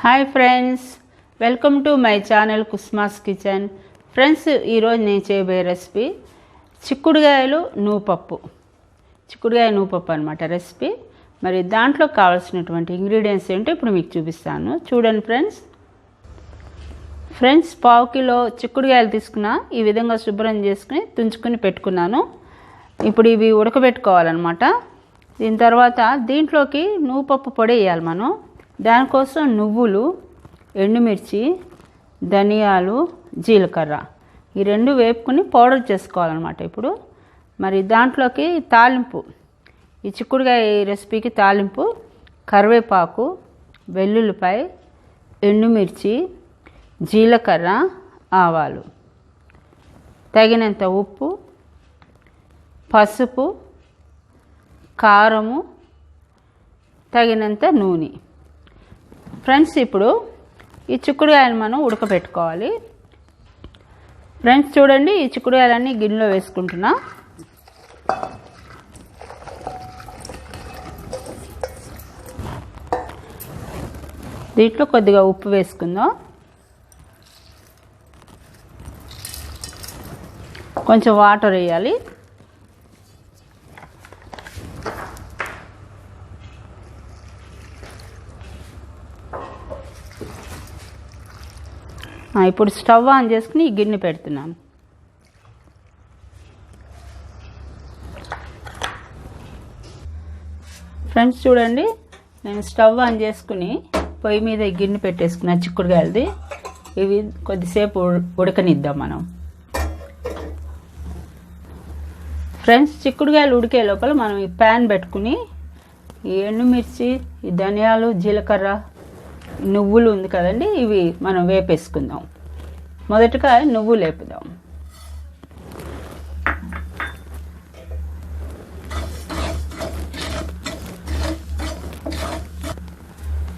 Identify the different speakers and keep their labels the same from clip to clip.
Speaker 1: Hi friends, welcome to my channel కుస్మాస్ kitchen. Friends, ఈరోజు నేను చేయబోయే రెసిపీ చిక్కుడుగాయలు నూపప్పు. చిక్కుడుగాయ నూపప్పు అనమాట రెసిపీ. మరి దాంట్లో కావాల్సినటువంటి ఇంగ్రీడియంట్స్ ఏంటో ఇప్పుడు మీకు చూపిస్తాను, చూడండి ఫ్రెండ్స్. పావు కిలో చిక్కుడుగాయలు తీసుకున్నా, ఈ విధంగా శుభ్రం చేసుకుని తుంచుకుని పెట్టుకున్నాను. ఇప్పుడు ఇవి ఉడకబెట్టుకోవాలన్నమాట. దీని తర్వాత దీంట్లోకి నూపప్పు పొడి వేయాలి మనం. దానికోసం నువ్వులు, ఎండుమిర్చి, ధనియాలు, జీలకర్ర ఈ రెండు వేపుకుని పౌడర్ చేసుకోవాలన్నమాట. ఇప్పుడు మరి దాంట్లోకి తాలింపు, ఈ చిక్కుడుగాయ రెసిపీకి తాలింపు కరివేపాకు, వెల్లుల్లిపాయ, ఎండుమిర్చి, జీలకర్ర, ఆవాలు, తగినంత ఉప్పు, పసుపు, కారము, తగినంత నూనె. ఫ్రెండ్స్, ఇప్పుడు ఈ చిక్కుడుగాయలు మనం ఉడకబెట్టుకోవాలి. ఫ్రెండ్స్ చూడండి, ఈ చిక్కుడుగాయలన్నీ గిన్నెలో వేసుకుంటున్నా. దీంట్లో కొద్దిగా ఉప్పు వేసుకుందాం, కొంచెం వాటర్ వేయాలి. ఇప్పుడు స్టవ్ ఆన్ చేసుకుని ఈ గిన్నె పెడుతున్నాను. ఫ్రెండ్స్ చూడండి, నేను స్టవ్ ఆన్ చేసుకుని పొయ్యి మీద ఈ గిన్నె పెట్టేసుకున్నా చిక్కుడుగాయలది. ఇవి కొద్దిసేపు ఉడకనిద్దాం మనం. ఫ్రెండ్స్, చిక్కుడుగాయలు ఉడికే లోపల మనం ఈ ప్యాన్ పెట్టుకుని ఈ ఎండుమిర్చి, ఈ ధనియాలు, జీలకర్ర, నువ్వులు ఉంది కదండి, ఇవి మనం వేపేసుకుందాం. మొదటగా నువ్వులు వేపుదాం.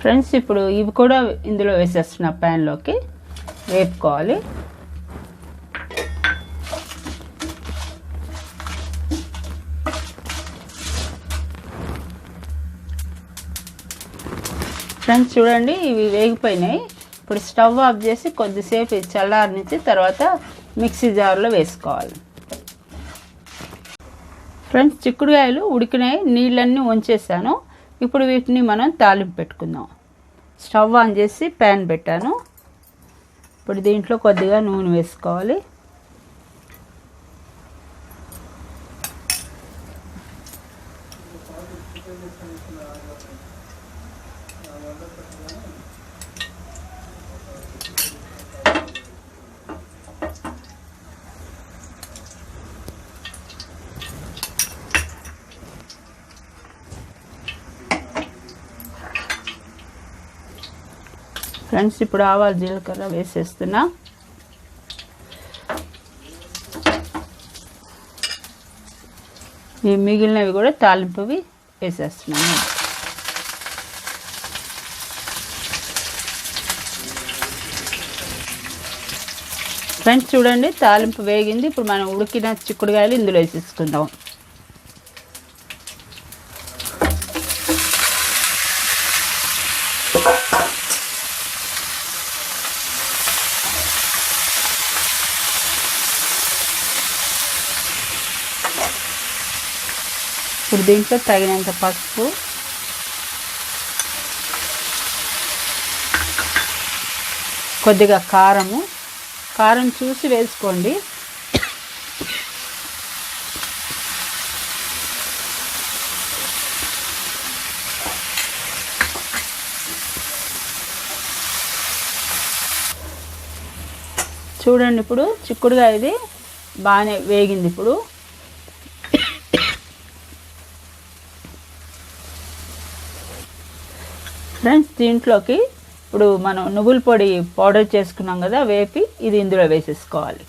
Speaker 1: ఫ్రెండ్స్, ఇప్పుడు ఇవి కూడా ఇందులో వేసేస్తున్న ప్యాన్లోకి వేపుకోవాలి. ఫ్రెండ్స్ చూడండి, ఇవి వేగిపోయినాయి. ఇప్పుడు స్టవ్ ఆఫ్ చేసి కొద్దిసేపు చల్లారనిచ్చి తర్వాత మిక్సీ జార్లో వేసుకోవాలి. ఫ్రెండ్స్, చిక్కుడుగాయలు ఉడికినాయి, నీళ్ళన్నీ వంచేసాను. ఇప్పుడు వీటిని మనం తాలింపు పెట్టుకుందాం. స్టవ్ ఆన్ చేసి ప్యాన్ పెట్టాను. ఇప్పుడు దీంట్లో కొద్దిగా నూనె వేసుకోవాలి. ఫ్రెండ్స్, ఇప్పుడు ఆవాలు, జీలకర్ర వేసేస్తున్నా. ఈ మిగిలినవి కూడా తాలింపువి వేసేస్తున్నాను. ఫ్రెండ్స్ చూడండి, తాలింపు వేగింది. ఇప్పుడు మనం ఉడికిన చిక్కుడుగాయలు ఇందులో వేసేసుకుందాం. ఇప్పుడు దీంట్లో తగినంత పసుపు, కొద్దిగా కారం చూసి వేసుకోండి. చూడండి, ఇప్పుడు చిక్కుడుగాయ ఇది బాగానే వేగింది. ఇప్పుడు ఫ్రెండ్స్, దీంట్లోకి ఇప్పుడు మనం నువ్వుల పొడి పౌడర్ చేసుకున్నాం కదా వేపి, ఇది ఇందులో వేసేసుకోవాలి.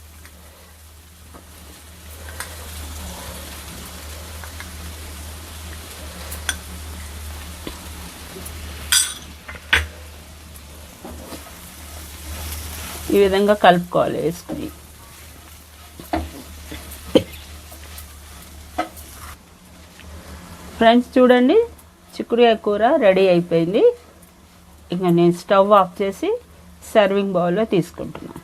Speaker 1: ఈ విధంగా కలుపుకోవాలి వేసుకుని. ఫ్రెండ్స్ చూడండి, చిక్కుడుకాయ కూర రెడీ అయిపోయింది. ఇంకా నేను స్టవ్ ఆఫ్ చేసి సర్వింగ్ బౌల్లో తీసుకుంటున్నాను.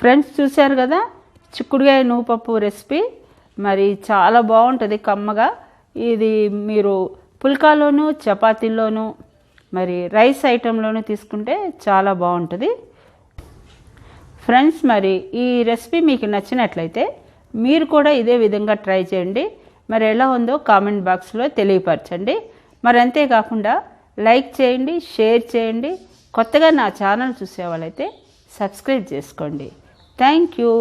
Speaker 1: ఫ్రెండ్స్ చూశారు కదా చిక్కుడుకాయ నూపప్పు రెసిపీ. మరి చాలా బాగుంటుంది కమ్మగా. ఇది మీరు పుల్కాలోను చపాతీల్లోనూ మరి రైస్ ఐటెంలోనూ తీసుకుంటే చాలా బాగుంటుంది. ఫ్రెండ్స్ మరి ఈ రెసిపీ మీకు నచ్చినట్లయితే మీరు కూడా ఇదే విధంగా ట్రై చేయండి. మరి ఎలా ఉందో కామెంట్ బాక్స్లో తెలియపరచండి. మరి అంతేకాకుండా లైక్ చేయండి, షేర్ చేయండి. కొత్తగా నా ఛానల్ చూసే వాళ్ళైతే సబ్స్క్రైబ్ చేసుకోండి. Thank you.